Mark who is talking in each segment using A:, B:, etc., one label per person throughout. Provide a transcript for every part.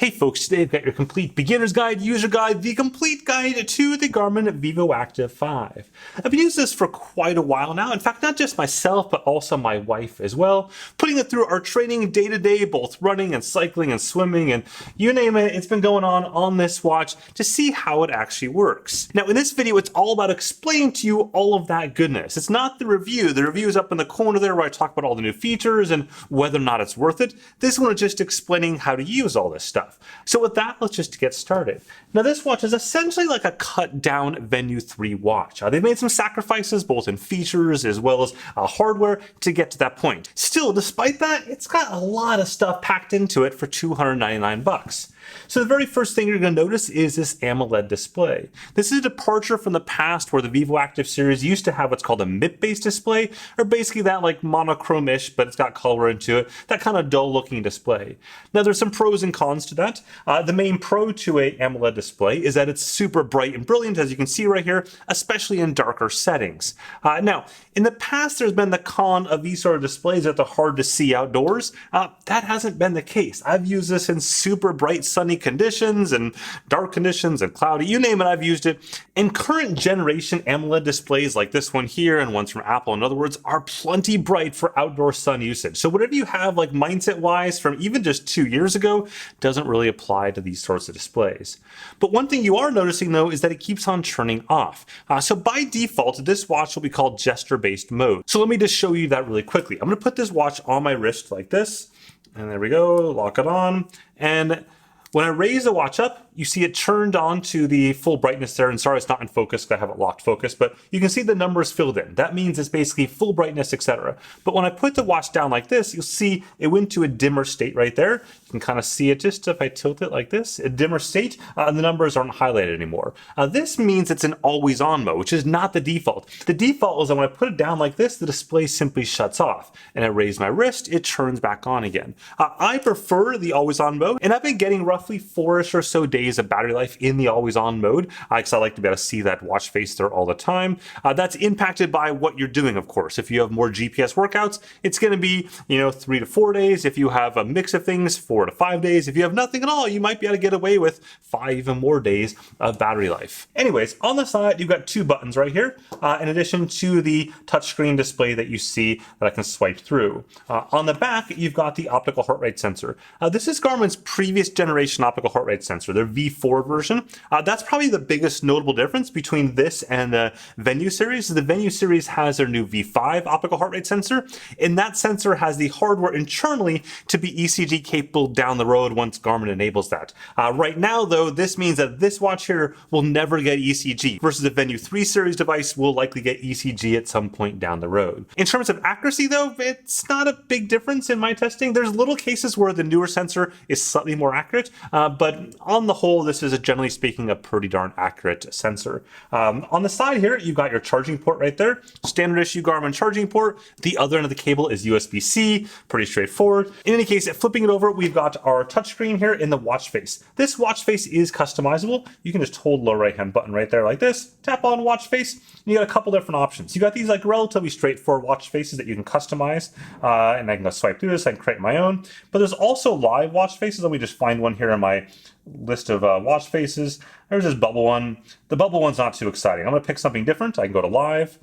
A: Hey folks, today I've got your complete beginner's guide, user guide, the complete guide to the Garmin Vivoactive 5. I've been using this for quite a while now. In fact, not just myself, but also my wife as well. Putting it through our training day to day, both running and cycling and swimming and you name it, it's been going on this watch to see how it actually works. Now in this video, it's all about explaining to you all of that goodness. It's not the review. The review is up in the corner there where I talk about all the new features and whether or not it's worth it. This one is just explaining how to use all this stuff. So with that, let's just get started. Now this watch is essentially like a cut down Venue 3 watch. They've made some sacrifices both in features as well as hardware to get to that point. Still, despite that, it's got a lot of stuff packed into it for $299. So the very first thing you're going to notice is this AMOLED display. This is a departure from the past where the Vivoactive series used to have what's called a MIP-based display, or basically that like monochrome-ish, but it's got color into it, that kind of dull-looking display. Now there's some pros and cons to that. The main pro to a AMOLED display is that it's super bright and brilliant, as you can see right here, especially in darker settings. Now, in the past, there's been the con of these sort of displays that they're hard to see outdoors. That hasn't been the case. I've used this in super bright sunny conditions and dark conditions and cloudy, you name it, I've used it. And current generation AMOLED displays like this one here and ones from Apple, in other words, are plenty bright for outdoor sun usage. So whatever you have like mindset wise from even just 2 years ago doesn't really apply to these sorts of displays. But one thing you are noticing though is that it keeps on turning off. So by default, this watch will be called gesture-based mode. So let me just show you that really quickly. I'm going to put this watch on my wrist like this, and there we go, lock it on, and when I raise the watch up, you see it turned on to the full brightness there. And sorry, it's not in focus because I have it locked focus, but you can see the numbers filled in. That means it's basically full brightness, etc. But when I put the watch down like this, you'll see it went to a dimmer state right there. You can kind of see it just if I tilt it like this, a dimmer state, and the numbers aren't highlighted anymore. This means it's an always on mode, which is not the default. The default is that when I put it down like this, the display simply shuts off. And I raise my wrist, it turns back on again. I prefer the always on mode, and I've been getting roughly 4-ish or so days of battery life in the always on mode, because I like to be able to see that watch face there all the time. That's impacted by what you're doing, of course. If you have more GPS workouts, it's going to be 3 to 4 days. If you have a mix of things, 4 to 5 days. If you have nothing at all, you might be able to get away with 5 even more days of battery life. Anyways, on the side, you've got 2 buttons right here, in addition to the touchscreen display that you see that I can swipe through. On the back, you've got the optical heart rate sensor. This is Garmin's previous generation optical heart rate sensor, their V4 version. That's probably the biggest notable difference between this and the Venue series. The Venue series has their new V5 optical heart rate sensor, and that sensor has the hardware internally to be ECG capable down the road once Garmin enables that. Right now, though, this means that this watch here will never get ECG, versus the Venue 3 series device will likely get ECG at some point down the road. In terms of accuracy, though, it's not a big difference in my testing. There's little cases where the newer sensor is slightly more accurate, but on the whole, this is generally speaking a pretty darn accurate sensor. On the side here, you've got your charging port right there, standard issue Garmin charging port. The other end of the cable is USB-C, pretty straightforward. In any case, flipping it over, we've got our touchscreen here in the watch face. This watch face is customizable. You can just hold the lower right hand button right there like this, tap on watch face, and you got a couple different options. You got these like relatively straightforward watch faces that you can customize, and I can go swipe through this, I can create my own. But there's also live watch faces. Let me just find one here in my list of watch faces. There's this bubble one. The bubble one's not too exciting. I'm going to pick something different. I can go to live.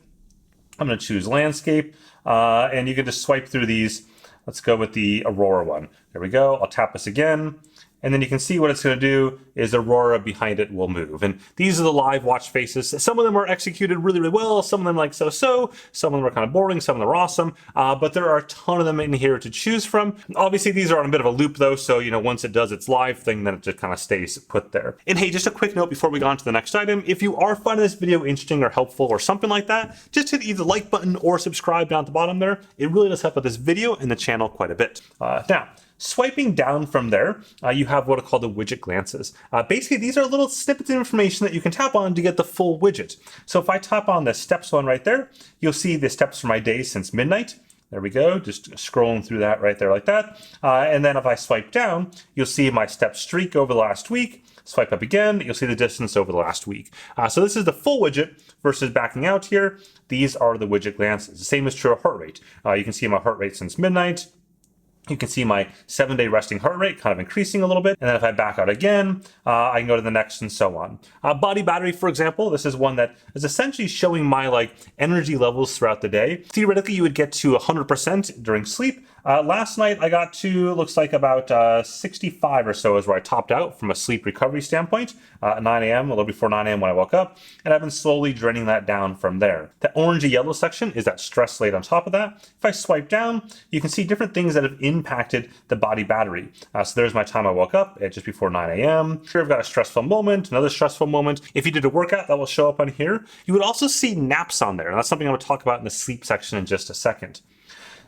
A: I'm going to choose landscape, and you can just swipe through these. Let's go with the Aurora one. There we go. I'll tap this again. And then you can see what it's going to do is Aurora behind it will move. And these are the live watch faces. Some of them are executed really, really well. Some of them like so-so. Some of them are kind of boring. Some of them are awesome. But there are a ton of them in here to choose from. Obviously, these are on a bit of a loop though. So, once it does its live thing, then it just kind of stays put there. And hey, just a quick note before we go on to the next item. If you are finding this video interesting or helpful or something like that, just hit either the like button or subscribe down at the bottom there. It really does help with this video and the channel quite a bit. Now, swiping down from there, you have what are called the widget glances. Basically, these are little snippets of information that you can tap on to get the full widget. So if I tap on the steps one right there, you'll see the steps for my day since midnight. There we go, just scrolling through that right there like that. And then if I swipe down, you'll see my step streak over the last week. Swipe up again, you'll see the distance over the last week. So this is the full widget versus backing out here. These are the widget glances. The same is true of heart rate. You can see my heart rate since midnight. You can see my 7-day resting heart rate kind of increasing a little bit. And then if I back out again, I can go to the next and so on. Body battery, for example, this is one that is essentially showing my energy levels throughout the day. Theoretically, you would get to 100% during sleep. Last night I got to, looks like about 65 or so is where I topped out from a sleep recovery standpoint at 9 a.m., a little before 9 a.m. when I woke up, and I've been slowly draining that down from there. The orangey yellow section is that stress laid on top of that. If I swipe down, you can see different things that have impacted the body battery. So there's my time I woke up at just before 9 a.m. Here I've got a stressful moment, another stressful moment. If you did a workout, that will show up on here. You would also see naps on there, and that's something I'm going to talk about in the sleep section in just a second.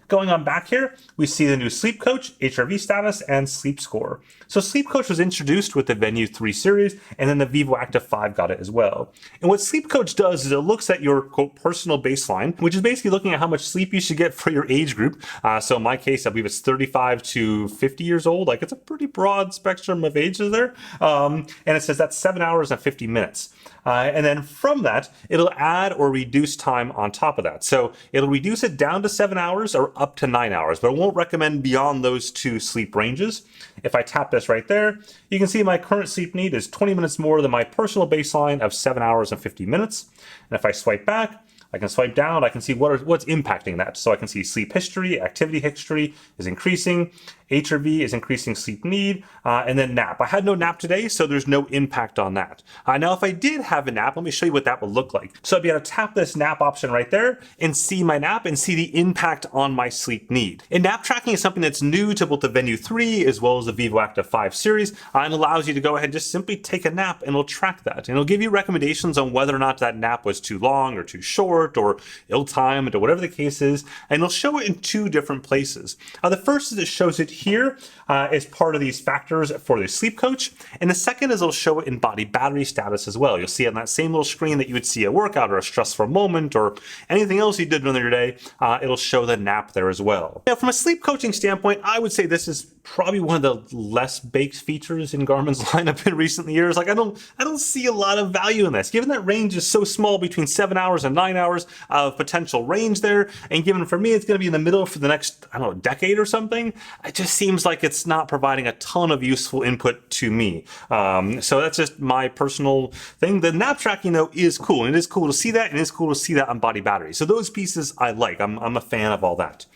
A: Going on back here, we see the new Sleep Coach, HRV Status, and Sleep Score. So Sleep Coach was introduced with the Venue 3 series, and then the Vivoactive 5 got it as well. And what Sleep Coach does is it looks at your, quote, personal baseline, which is basically looking at how much sleep you should get for your age group. So in my case, I believe it's 35 to 50 years old. It's a pretty broad spectrum of ages there. And it says that's 7 hours and 50 minutes. And then from that, it'll add or reduce time on top of that. So it'll reduce it down to 7 hours or up to 9 hours, but it won't recommend beyond those two sleep ranges. If I tap this right there, you can see my current sleep need is 20 minutes more than my personal baseline of 7 hours and 50 minutes. And if I swipe back, I can swipe down, I can see what's impacting that. So I can see sleep history, activity history is increasing, HRV is increasing sleep need, and then nap. I had no nap today, so there's no impact on that. Now, if I did have a nap, let me show you what that would look like. So I'd be able to tap this nap option right there and see my nap and see the impact on my sleep need. And nap tracking is something that's new to both the Venue 3 as well as the Vivoactive 5 series, and allows you to go ahead and just simply take a nap and it'll track that. And it'll give you recommendations on whether or not that nap was too long or too short or ill-timed or whatever the case is, and it'll show it in two different places. The first is it shows it here as part of these factors for the Sleep Coach, and the second is it'll show it in body battery status as well. You'll see it on that same little screen that you would see a workout or a stressful moment or anything else you did during your day. It'll show the nap there as well. Now, from a sleep coaching standpoint, I would say this is probably one of the less baked features in Garmin's lineup in recent years. I don't see a lot of value in this, given that range is so small between 7 hours and 9 hours of potential range there, and given for me it's going to be in the middle for the next, decade or something. It just seems like it's not providing a ton of useful input to me. So that's just my personal thing. The nap tracking though is cool, and it is cool to see that, and it's cool to see that on body battery. So those pieces I like. I'm a fan of all that.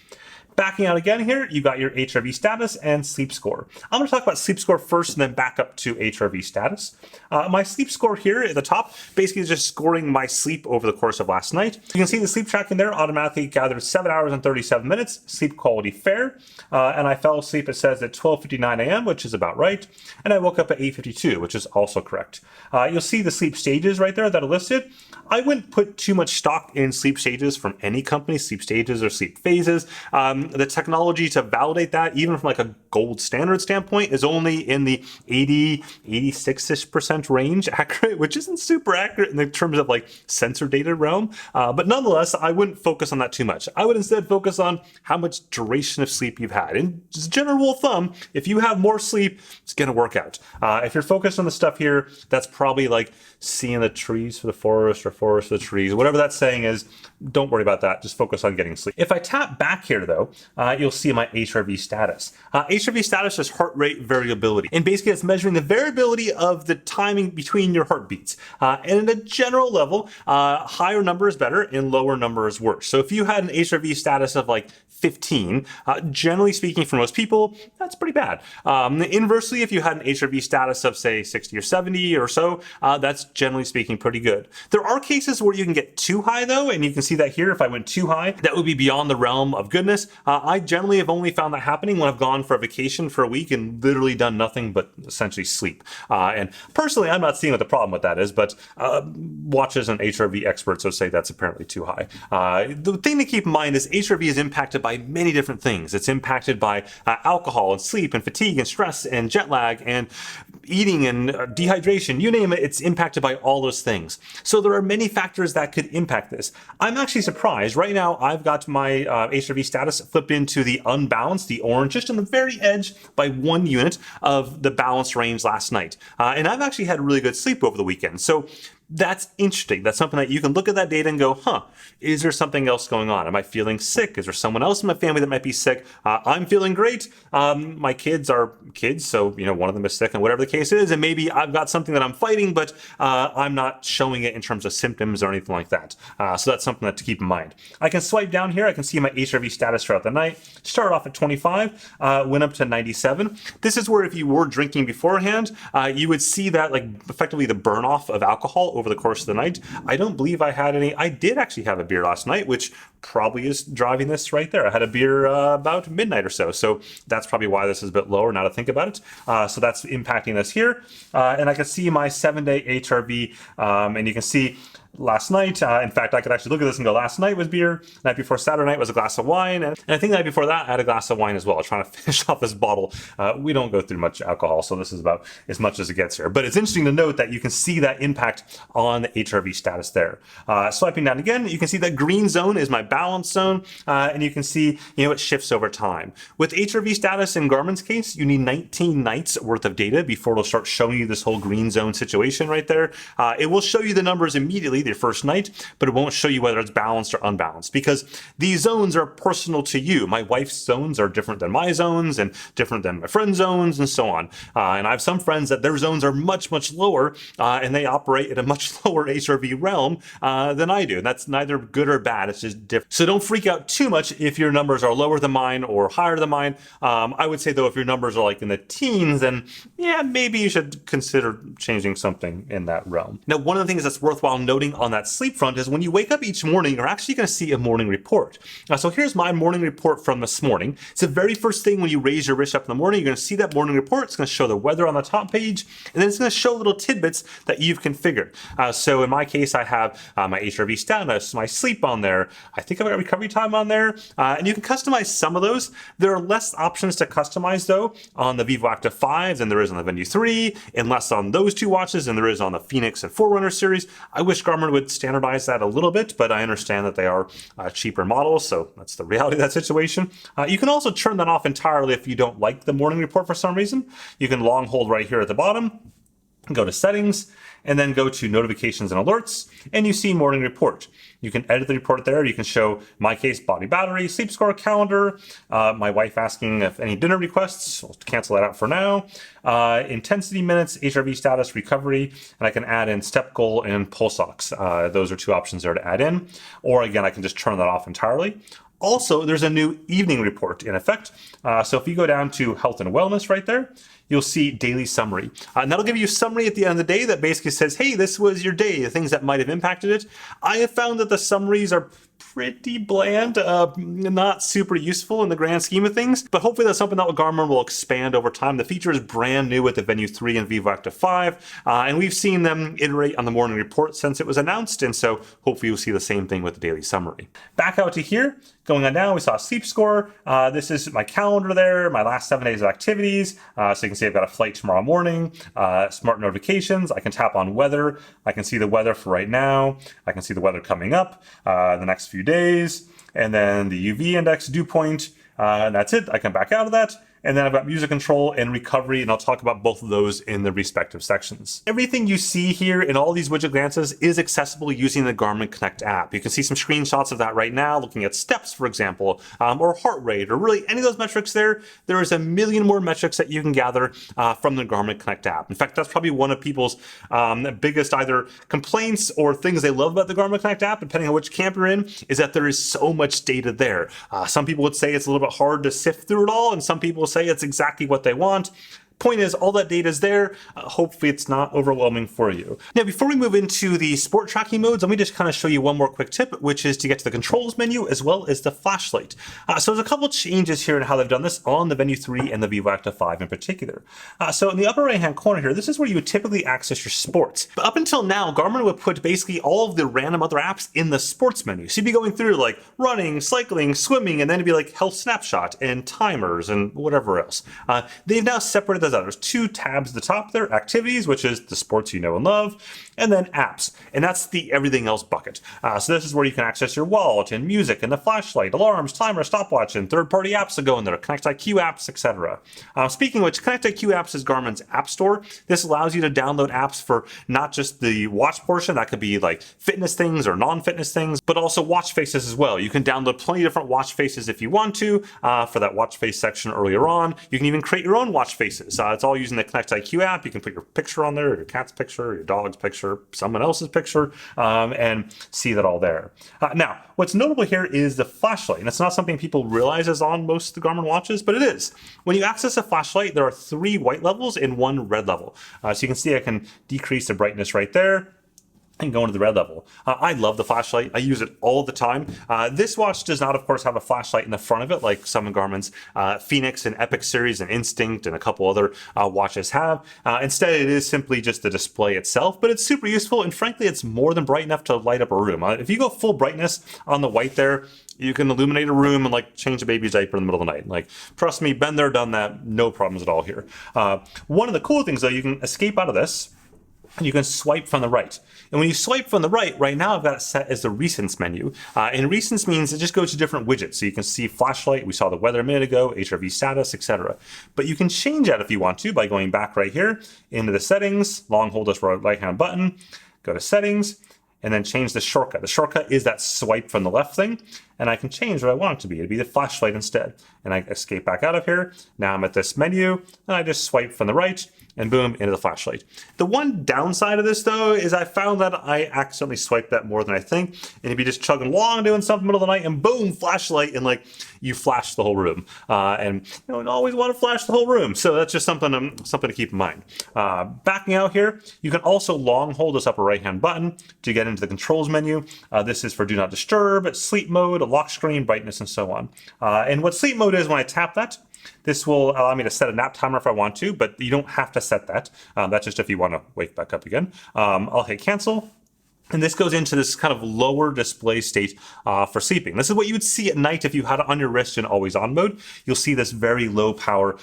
A: Backing out again here, you got your HRV status and sleep score. I'm going to talk about sleep score first and then back up to HRV status. My sleep score here at the top basically is just scoring my sleep over the course of last night. You can see the sleep tracking there automatically gathered 7 hours and 37 minutes, sleep quality fair, and I fell asleep, it says, at 12:59 a.m., which is about right, and I woke up at 8:52, which is also correct. You'll see the sleep stages right there that are listed. I wouldn't put too much stock in sleep stages from any company, sleep stages or sleep phases. The technology to validate that, even from a gold standard standpoint, is only in the 80, 86% range accurate, which isn't super accurate in the terms of sensor data realm. But nonetheless, I wouldn't focus on that too much. I would instead focus on how much duration of sleep you've had. And just general rule of thumb, if you have more sleep, it's going to work out. If you're focused on the stuff here, that's probably seeing the trees for the forest or forest for the trees, whatever that saying is. Don't worry about that. Just focus on getting sleep. If I tap back here though, you'll see my HRV status. HRV status is heart rate variability. And basically it's measuring the variability of the timing between your heartbeats. And at a general level, higher number is better and lower number is worse. So if you had an HRV status of 15, generally speaking for most people, that's pretty bad. Inversely, if you had an HRV status of say 60 or 70 or so, that's generally speaking pretty good. There are cases where you can get too high though, and you can see that here. If I went too high, that would be beyond the realm of goodness. I generally have only found that happening when I've gone for a vacation for a week and literally done nothing but essentially sleep. And personally, I'm not seeing what the problem with that is, but watchers and HRV experts will say that's apparently too high. The thing to keep in mind is HRV is impacted by many different things. It's impacted by alcohol and sleep and fatigue and stress and jet lag and eating and dehydration, you name it, it's impacted by all those things. So there are many factors that could impact this. I'm actually surprised. Right now, I've got my HRV status flipped into the unbalanced, the orange, just on the very edge by 1 unit of the balanced range last night. And I've actually had really good sleep over the weekend. So That's interesting. That's something that you can look at that data and go, is there something else going on? Am I feeling sick? Is there someone else in my family that might be sick? I'm feeling great. My kids are kids, so one of them is sick, and whatever the case is, and maybe I've got something that I'm fighting, but I'm not showing it in terms of symptoms or anything like that. So that's something to keep in mind. I can swipe down here. I can see my HRV status throughout the night. Started off at 25, went up to 97. This is where if you were drinking beforehand, you would see that effectively the burn off of alcohol over the course of the night. I don't believe I had any. I did actually have a beer last night, which probably is driving this right there. I had a beer about midnight or so. So that's probably why this is a bit lower now to think about it. So that's impacting us here. And I can see my 7-day HRV, and you can see last night, in fact, I could actually look at this and go, last night was beer, night before Saturday night was a glass of wine, and I think the night before that I had a glass of wine as well. I was trying to finish off this bottle. We don't go through much alcohol, so this is about as much as it gets here. But it's interesting to note that you can see that impact on the HRV status there. Swiping down again, you can see that green zone is my balance zone, and you can see, it shifts over time. With HRV status in Garmin's case, you need 19 nights worth of data before it'll start showing you this whole green zone situation right there. It will show you the numbers immediately the first night, but it won't show you whether it's balanced or unbalanced because these zones are personal to you. My wife's zones are different than my zones and different than my friend's zones and so on. And I have some friends that their zones are much, much lower and they operate in a much lower HRV realm than I do. And that's neither good or bad. It's just different. So don't freak out too much if your numbers are lower than mine or higher than mine. I would say though, if your numbers are in the teens, then yeah, maybe you should consider changing something in that realm. Now, one of the things that's worthwhile noting on that sleep front is when you wake up each morning, you're actually going to see a morning report. So here's my morning report from this morning. It's the very first thing when you raise your wrist up in the morning, you're going to see that morning report. It's going to show the weather on the top page, and then it's going to show little tidbits that you've configured. So in my case, I have my HRV status, my sleep on there. I think I've got recovery time on there, and you can customize some of those. There are less options to customize though on the Vivoactive 5 than there is on the Venue 3, and less on those two watches than there is on the Phoenix and Forerunner series. I wish Garmin would standardize that a little bit, but I understand that they are cheaper models, so that's the reality of that situation. You can also turn that off entirely if you don't like the morning report for some reason. You can long hold right here at the bottom, go to settings, and then go to notifications and alerts, and you see morning report. You can edit the report there. You can show, in my case, body battery, sleep score, calendar, my wife asking if any dinner requests. I'll cancel that out for now. Intensity minutes, HRV status, recovery, and I can add in step goal and pulse ox. Those are two options there to add in. Or again, I can just turn that off entirely. Also, there's a new evening report in effect. So if you go down to health and wellness right there, you'll see daily summary. And that'll give you a summary at the end of the day that basically says, hey, this was your day, the things that might have impacted it. I have found that the summaries are pretty bland, not super useful in the grand scheme of things, but hopefully that's something that Garmin will expand over time. The feature is brand new with the Venue 3 and Vivoactive 5, and we've seen them iterate on the morning report since it was announced, and so hopefully you'll see the same thing with the daily summary. Back out to here, going on down, we saw sleep score. This is my calendar there, my last 7 days of activities. So you can see I've got a flight tomorrow morning, smart notifications. I can tap on weather. I can see the weather for right now. I can see the weather coming up the next few days, and then the UV index, dew point, and that's it. I can back out of that. And then I've got music control and recovery, and I'll talk about both of those in the respective sections. Everything you see here in all these widget glances is accessible using the Garmin Connect app. You can see some screenshots of that right now, looking at steps, for example, or heart rate, or really any of those metrics there. There is a million more metrics that you can gather from the Garmin Connect app. In fact, that's probably one of people's biggest either complaints or things they love about the Garmin Connect app, depending on which camp you're in, is that there is so much data there. Some people would say it's a little bit hard to sift through it all, and some people say it's exactly what they want. Point is, all that data is there. Hopefully it's not overwhelming for you. Now, before we move into the sport tracking modes, let me just kind of show you one more quick tip, which is to get to the controls menu as well as the flashlight. So there's a couple changes here in how they've done this on the Venue 3 and the Vivoactive 5 in particular. So in the upper right-hand corner here, this is where you would typically access your sports. But up until now, Garmin would put basically all of the random other apps in the sports menu. So you'd be going through like running, cycling, swimming, and then it'd be like health snapshot and timers and whatever else. They've now separated the does that? There's two tabs at the top there, activities, which is the sports you know and love, and then apps. And that's the everything else bucket. So this is where you can access your wallet and music and the flashlight, alarms, timer, stopwatch, and third-party apps that go in there, Connect IQ apps, etc. Speaking of which, Connect IQ apps is Garmin's app store. This allows you to download apps for not just the watch portion, that could be like fitness things or non-fitness things, but also watch faces as well. You can download plenty of different watch faces if you want to for that watch face section earlier on. You can even create your own watch faces. It's all using the Connect IQ app. You can put your picture on there, your cat's picture, your dog's picture, someone else's picture, and see that all there. Now, what's notable here is the flashlight, and it's not something people realize is on most of the Garmin watches, but it is. When you access a flashlight, there are 3 white levels and 1 red level. So you can see I can decrease the brightness right there and go into the red level. I love the flashlight. I use it all the time. This watch does not, of course, have a flashlight in the front of it like some of Garmin's Phoenix and Epic series and Instinct and a couple other watches have. Instead, it is simply just the display itself, but it's super useful, and frankly, it's more than bright enough to light up a room. If you go full brightness on the white there, you can illuminate a room and like change a baby's diaper in the middle of the night. Like, trust me, been there, done that, no problems at all here. One of the cool things though, you can escape out of this and you can swipe from the right. And when you swipe from the right now I've got it set as the recents menu. And recents means it just goes to different widgets. So you can see flashlight, we saw the weather a minute ago, HRV status, etc. But you can change that if you want to by going back right here into the settings, long hold this right hand button, go to settings, and then change the shortcut. The shortcut is that swipe from the left thing, and I can change what I want it to be. It'd be the flashlight instead. And I escape back out of here. Now I'm at this menu, and I just swipe from the right, and boom, into the flashlight. The one downside of this though is I found that I accidentally swiped that more than I think, and you'd be just chugging along doing something in the middle of the night, and boom, flashlight, and like you flash the whole room. And you don't always want to flash the whole room, so that's just something to keep in mind. Backing out here, you can also long hold this upper right hand button to get into the controls menu. This is for do not disturb, sleep mode, lock screen, brightness, and so on. And what sleep mode is, when I tap that, this will allow me to set a nap timer if I want to, but you don't have to set that. That's just if you want to wake back up again. I'll hit cancel. And this goes into this kind of lower display state for sleeping. This is what you would see at night if you had it on your wrist in always on mode. You'll see this very low power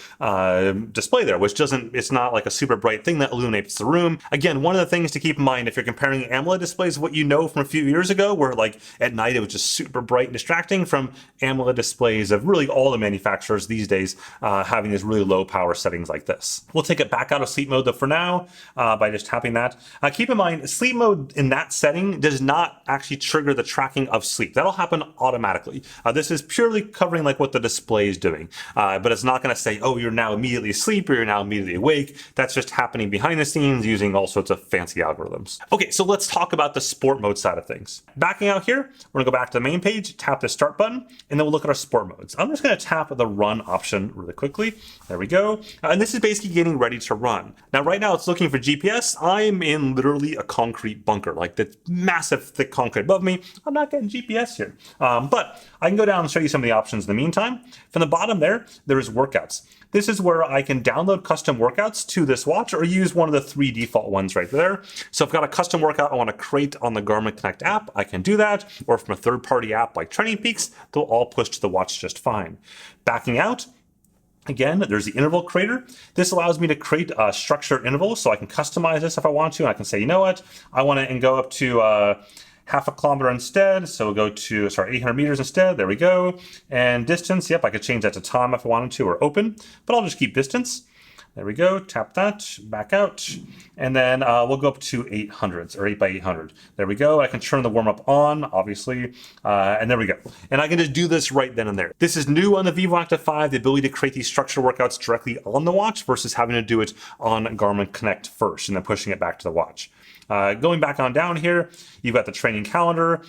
A: display there, which it's not like a super bright thing that illuminates the room. Again, one of the things to keep in mind if you're comparing AMOLED displays, what you know from a few years ago, where like at night it was just super bright and distracting, from AMOLED displays of really all the manufacturers these days having these really low power settings like this. We'll take it back out of sleep mode though for now by just tapping that. Keep in mind, sleep mode in that setting does not actually trigger the tracking of sleep. That'll happen automatically. This is purely covering like what the display is doing, but it's not going to say, oh, you're now immediately asleep or you're now immediately awake. That's just happening behind the scenes using all sorts of fancy algorithms. Okay, so let's talk about the sport mode side of things. Backing out here, we're gonna go back to the main page, tap the start button, and then we'll look at our sport modes. I'm just gonna tap the run option really quickly. There we go. And this is basically getting ready to run. Now, right now it's looking for GPS. I'm in literally a concrete bunker, like the massive thick concrete above me. I'm not getting GPS here, but I can go down and show you some of the options in the meantime. From the bottom there is workouts. This is where I can download custom workouts to this watch or use one of the 3 default ones right there. So if I've got a custom workout I want to create on the Garmin Connect app, I can do that, or from a third-party app like Training Peaks, they'll all push to the watch just fine. Backing out, again, there's the interval creator. This allows me to create a structured interval, so I can customize this if I want to. And I can say, you know what, I want to go up to half a kilometer instead. So we'll go to, 800 meters instead. There we go. And distance, yep, I could change that to time if I wanted to, or open, but I'll just keep distance. There we go, tap that, back out, and then we'll go up to 800s, or 8 by 800. There we go, I can turn the warm-up on, obviously, and there we go. And I can just do this right then and there. This is new on the Vivoactive 5, the ability to create these structured workouts directly on the watch versus having to do it on Garmin Connect first and then pushing it back to the watch. Going back on down here, you've got the training calendar.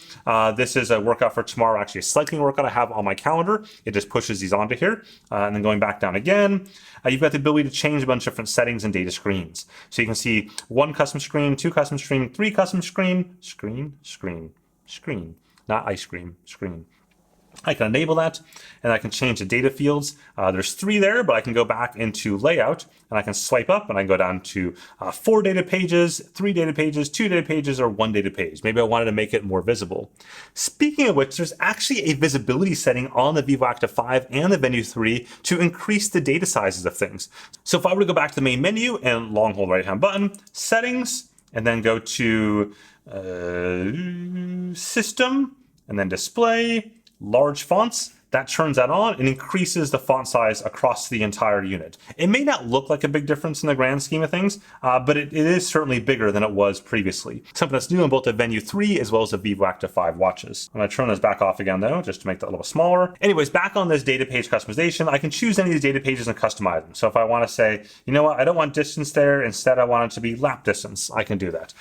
A: This is a workout for tomorrow, actually a cycling workout I have on my calendar. It just pushes these onto here. And then going back down again, you've got the ability to change a bunch of different settings and data screens. So you can see 1 custom screen, 2 custom screen, 3 custom screen, screen, not ice cream, screen. I can enable that, and I can change the data fields. There's 3 there, but I can go back into layout, and I can swipe up, and I can go down to 4 data pages, 3 data pages, 2 data pages, or 1 data page. Maybe I wanted to make it more visible. Speaking of which, there's actually a visibility setting on the Vivoactive 5 and the Venue 3 to increase the data sizes of things. So if I were to go back to the main menu and long hold right-hand button, settings, and then go to system, and then display, large fonts, that turns that on and increases the font size across the entire unit. It may not look like a big difference in the grand scheme of things, but it is certainly bigger than it was previously. Something that's new in both the Venue 3 as well as the Vivoactive 5 watches. I'm going to turn this back off again though, just to make that a little smaller. Anyways, back on this data page customization, I can choose any of these data pages and customize them. So if I want to say, you know what, I don't want distance there, instead I want it to be lap distance, I can do that.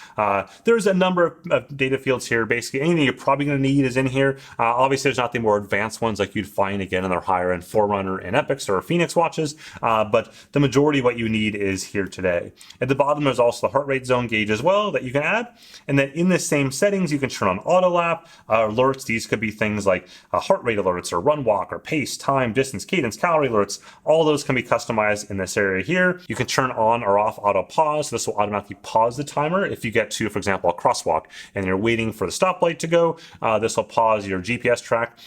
A: There's a number of data fields here. Basically anything you're probably going to need is in here. Obviously there's not the more advanced ones like you'd find again in their higher end Forerunner and Epics or Phoenix watches, but the majority of what you need is here today. At the bottom there's also the heart rate zone gauge as well that you can add, and then in the same settings you can turn on auto lap alerts. These could be things like heart rate alerts or run walk or pace, time, distance, cadence, calorie alerts. All those can be customized in this area here. You can turn on or off auto pause. This will automatically pause the timer if you get to, for example, a crosswalk and you're waiting for the stoplight to go. This will pause your GPS track.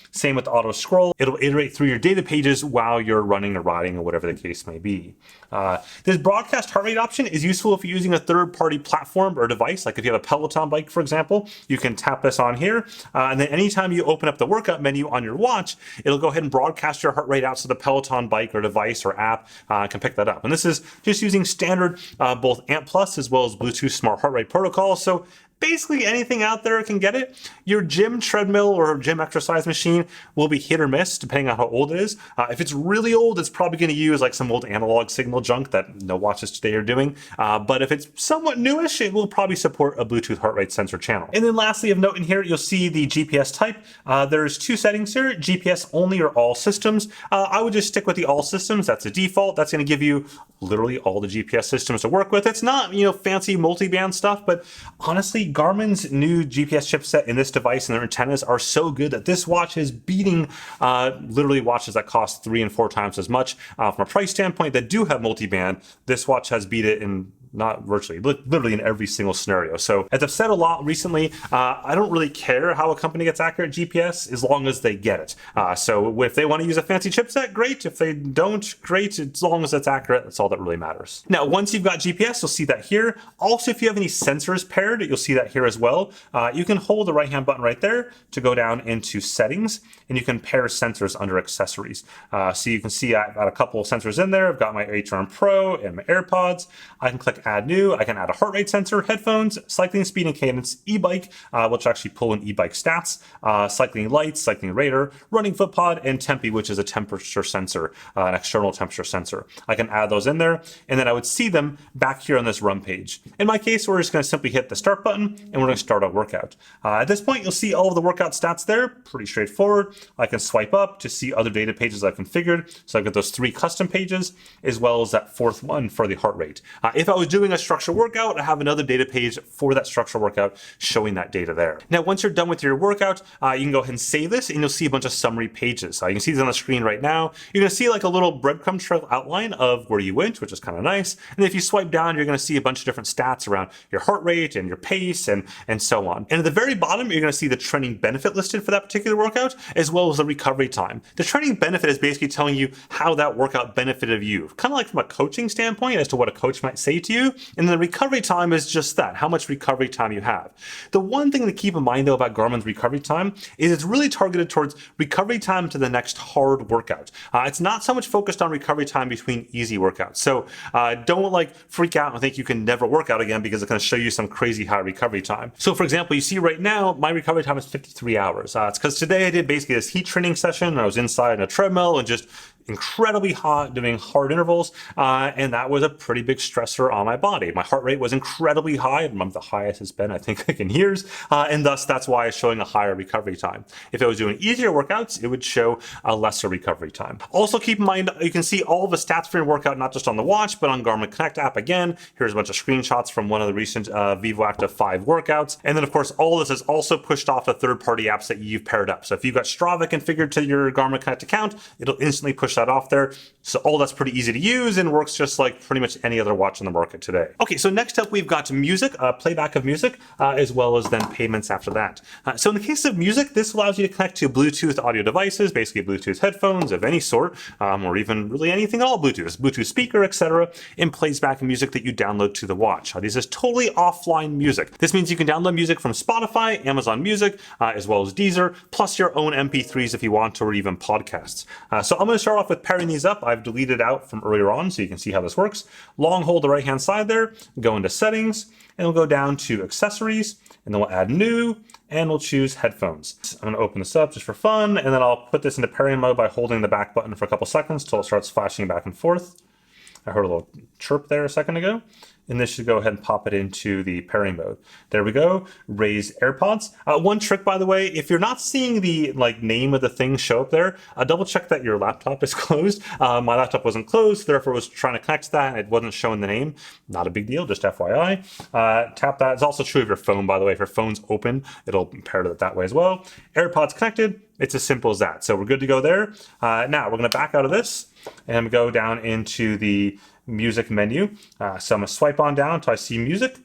A: Same with auto scroll. It'll iterate through your data pages while you're running or riding or whatever the case may be. This broadcast heart rate option is useful if you're using a third-party platform or device. Like if you have a Peloton bike, for example, you can tap this on here, and then anytime you open up the workout menu on your watch, it'll go ahead and broadcast your heart rate out so the Peloton bike or device or app can pick that up. And this is just using standard both ANT Plus as well as Bluetooth smart heart rate protocol. So basically anything out there can get it. Your gym treadmill or gym exercise machine will be hit or miss depending on how old it is. If it's really old, it's probably going to use like some old analog signal junk that no watches today are doing. But if it's somewhat newish, it will probably support a Bluetooth heart rate sensor channel. And then lastly of note in here, you'll see the GPS type. There's 2 settings here, GPS only or all systems. I would just stick with the all systems. That's the default. That's going to give you literally all the GPS systems to work with. It's not, fancy multi-band stuff, but honestly, Garmin's new GPS chipset in this device and their antennas are so good that this watch is beating literally watches that cost 3 and 4 times as much. From a price standpoint that do have multi-band, this watch has beat it in not virtually, literally in every single scenario. So as I've said a lot recently, I don't really care how a company gets accurate GPS as long as they get it. So if they want to use a fancy chipset, great. If they don't, great. As long as it's accurate, that's all that really matters. Now, once you've got GPS, you'll see that here. Also, if you have any sensors paired, you'll see that here as well. You can hold the right-hand button right there to go down into settings, and you can pair sensors under accessories. So you can see I've got a couple of sensors in there. I've got my HRV Pro and my AirPods. I can click add new. I can add a heart rate sensor, headphones, cycling speed and cadence, e-bike, which actually pull in e-bike stats, cycling lights, cycling radar, running foot pod, and Tempe, which is a temperature sensor, an external temperature sensor. I can add those in there, and then I would see them back here on this run page. In my case, we're just going to simply hit the start button, and we're going to start our workout. At this point, you'll see all of the workout stats there. Pretty straightforward. I can swipe up to see other data pages I've configured. So I've got those 3 custom pages, as well as that 4th one for the heart rate. If I was doing a structured workout, I have another data page for that structured workout showing that data there. Now, once you're done with your workout, you can go ahead and save this, and you'll see a bunch of summary pages. You can see these on the screen right now. You're going to see like a little breadcrumb trail outline of where you went, which is kind of nice. And if you swipe down, you're going to see a bunch of different stats around your heart rate and your pace and so on. And at the very bottom, you're going to see the training benefit listed for that particular workout, as well as the recovery time. The training benefit is basically telling you how that workout benefited you, kind of like from a coaching standpoint as to what a coach might say to you. And the recovery time is just that, how much recovery time you have. The one thing to keep in mind though about Garmin's recovery time is it's really targeted towards recovery time to the next hard workout. It's not so much focused on recovery time between easy workouts. So don't like freak out and think you can never work out again because it's going to show you some crazy high recovery time. So for example, you see right now, my recovery time is 53 hours. It's because today I did basically this heat training session. I was inside in a treadmill and just incredibly hot doing hard intervals, and that was a pretty big stressor on my body. My heart rate was incredibly high, among the highest it's been, I think, in years, and thus that's why it's showing a higher recovery time. If I was doing easier workouts, it would show a lesser recovery time. Also keep in mind, you can see all the stats for your workout, not just on the watch, but on Garmin Connect app. Again, here's a bunch of screenshots from one of the recent Vivoactive 5 workouts. And then of course, all this is also pushed off to third-party apps that you've paired up. So if you've got Strava configured to your Garmin Connect account, it'll instantly push that off there. So all that's pretty easy to use and works just like pretty much any other watch on the market today. Okay, so next up we've got music, playback of music, as well as then payments after that. So in the case of music, this allows you to connect to Bluetooth audio devices, basically Bluetooth headphones of any sort, or even really anything at all Bluetooth speaker, etc., and plays back music that you download to the watch. This is totally offline music. This means you can download music from Spotify, Amazon Music, as well as Deezer, plus your own MP3s if you want to, or even podcasts. So I'm going to start off with pairing these up. I've deleted out from earlier on so you can see how this works. Long hold the right-hand side there, go into settings, and we'll go down to accessories, and then we'll add new, and we'll choose headphones. I'm going to open this up just for fun, and then I'll put this into pairing mode by holding the back button for a couple seconds till it starts flashing back and forth. I heard a little chirp there a second ago. And this should go ahead and pop it into the pairing mode. There we go, raise AirPods. One trick, by the way, if you're not seeing the name of the thing show up there, double check that your laptop is closed. My laptop wasn't closed, therefore was trying to connect to that, and it wasn't showing the name. Not a big deal, just FYI. Tap that. It's also true of your phone, by the way. If your phone's open, it'll pair to it that way as well. AirPods connected. It's as simple as that. So we're good to go there. Now we're going to back out of this and go down into the music menu. So I'm going to swipe on down until I see music.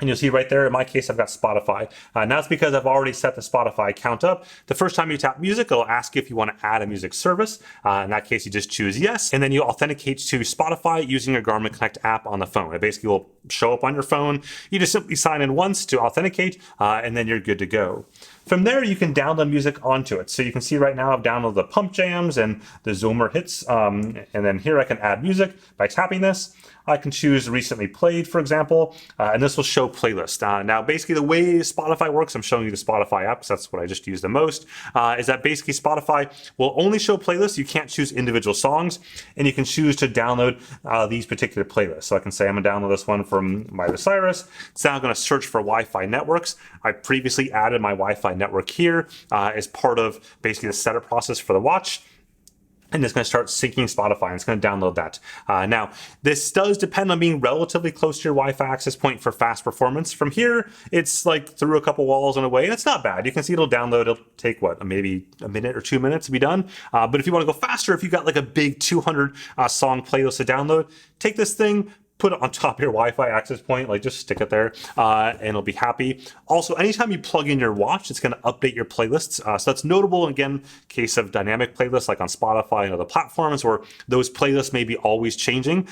A: And you'll see right there, in my case, I've got Spotify. Now that's because I've already set the Spotify account up. The first time you tap music, it'll ask you if you want to add a music service. In that case, you just choose yes. And then you authenticate to Spotify using your Garmin Connect app on the phone. It basically will show up on your phone. You just simply sign in once to authenticate, and then you're good to go. From there, you can download music onto it. So you can see right now I've downloaded the Pump Jams and the Zoomer Hits. And then here I can add music by tapping this. I can choose recently played, for example, and this will show playlist. Now, basically the way Spotify works, I'm showing you the Spotify app because that's what I just use the most, is that basically Spotify will only show playlists. You can't choose individual songs, and you can choose to download these particular playlists. So I can say I'm going to download this one from Miley Cyrus. It's now going to search for Wi-Fi networks. I previously added my Wi-Fi network here as part of basically the setup process for the watch. And it's going to start syncing Spotify, and it's going to download that. Now, this does depend on being relatively close to your Wi-Fi access point for fast performance. From here, it's like through a couple walls and away, and it's not bad. You can see it'll download. It'll take, maybe a minute or 2 minutes to be done. But if you want to go faster, if you've got like a big 200 song playlist to download, take this thing, put it on top of your Wi-Fi access point, just stick it there, and it'll be happy. Also, anytime you plug in your watch, it's going to update your playlists. So that's notable, again, case of dynamic playlists like on Spotify and other platforms where those playlists may be always changing.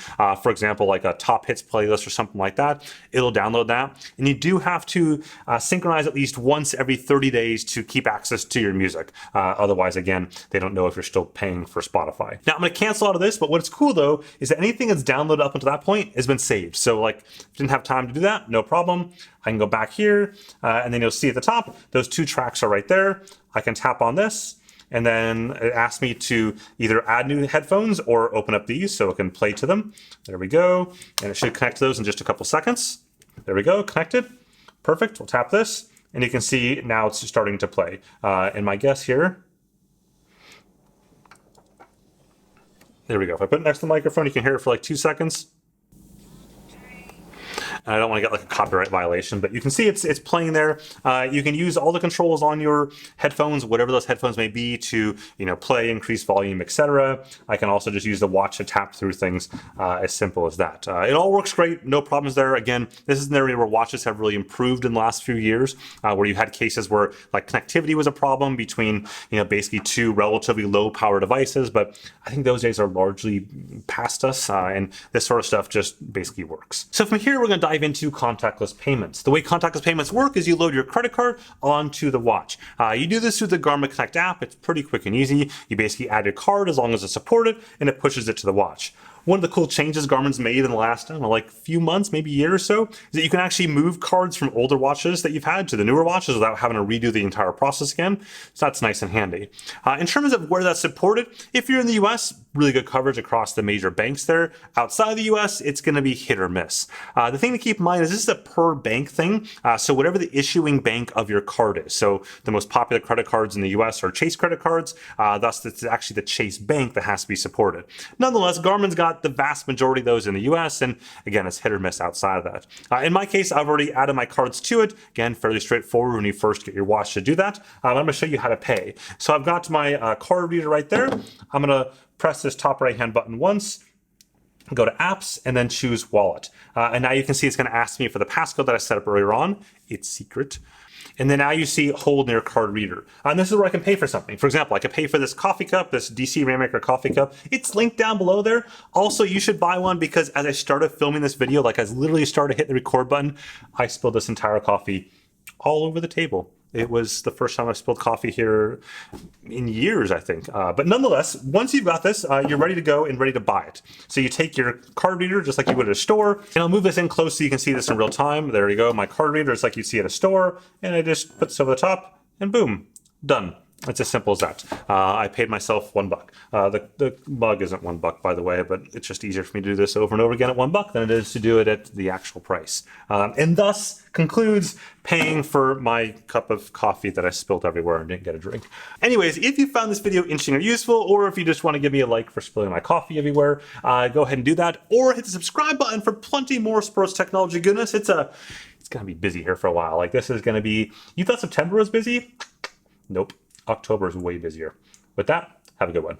A: For example, like a top hits playlist or something like that, it'll download that. And you do have to synchronize at least once every 30 days to keep access to your music. Otherwise, again, they don't know if you're still paying for Spotify. Now, I'm going to cancel out of this, but what's cool though, is that anything that's downloaded up until that point has been saved. So if you didn't have time to do that, no problem. I can go back here, and then you'll see at the top, those two tracks are right there. I can tap on this, and then it asks me to either add new headphones or open up these so it can play to them. There we go. And it should connect to those in just a couple seconds. There we go, connected. Perfect, we'll tap this, and you can see now it's starting to play. And my guess here, there we go. If I put it next to the microphone, you can hear it for like 2 seconds. And I don't want to get a copyright violation, but you can see it's playing there. You can use all the controls on your headphones, whatever those headphones may be, to play, increase volume, etc. I can also just use the watch to tap through things, as simple as that. It all works great, no problems there. Again, this is an area where watches have really improved in the last few years, where you had cases where connectivity was a problem between basically two relatively low power devices, but I think those days are largely past us, and this sort of stuff just basically works. So from here, we're going to dive into contactless payments. The way contactless payments work is you load your credit card onto the watch. You do this through the Garmin Connect app. It's pretty quick and easy. You basically add your card as long as it's supported, and it pushes it to the watch. One of the cool changes Garmin's made in the last, I don't know, like few months, maybe a year or so, is that you can actually move cards from older watches that you've had to the newer watches without having to redo the entire process again. So that's nice and handy. In terms of where that's supported, if you're in the US, really good coverage across the major banks there. Outside of the US, it's going to be hit or miss. The thing to keep in mind is this is a per bank thing. So whatever the issuing bank of your card is. So the most popular credit cards in the US are Chase credit cards. Thus, it's actually the Chase bank that has to be supported. Nonetheless, Garmin's got the vast majority of those in the US, and again, it's hit or miss outside of that. In my case, I've already added my cards to it. Again, fairly straightforward when you first get your watch to do that. I'm going to show you how to pay. So I've got my card reader right there. I'm going to press this top right hand button once, go to apps, and then choose wallet. And now you can see it's going to ask me for the passcode that I set up earlier on. It's secret. And then now you see hold near card reader. And this is where I can pay for something. For example, I could pay for this coffee cup, this DC Rainmaker coffee cup. It's linked down below there. Also, you should buy one because as I started filming this video, like I literally started hitting the record button, I spilled this entire coffee all over the table. It was the first time I've spilled coffee here in years, I think. But nonetheless, once you've got this, you're ready to go and ready to buy it. So you take your card reader just like you would at a store, and I'll move this in close so you can see this in real time. There you go, my card reader is like you'd see at a store, and I just put this over the top, and boom, done. It's as simple as that. I paid myself $1. The mug isn't $1, by the way, but it's just easier for me to do this over and over again at $1 than it is to do it at the actual price. And thus concludes paying for my cup of coffee that I spilled everywhere and didn't get a drink. Anyways, if you found this video interesting or useful, or if you just want to give me a like for spilling my coffee everywhere, go ahead and do that, or hit the subscribe button for plenty more sports technology goodness. It's going to be busy here for a while. Like this is going to be, you thought September was busy? Nope. October is way busier. With that, have a good one.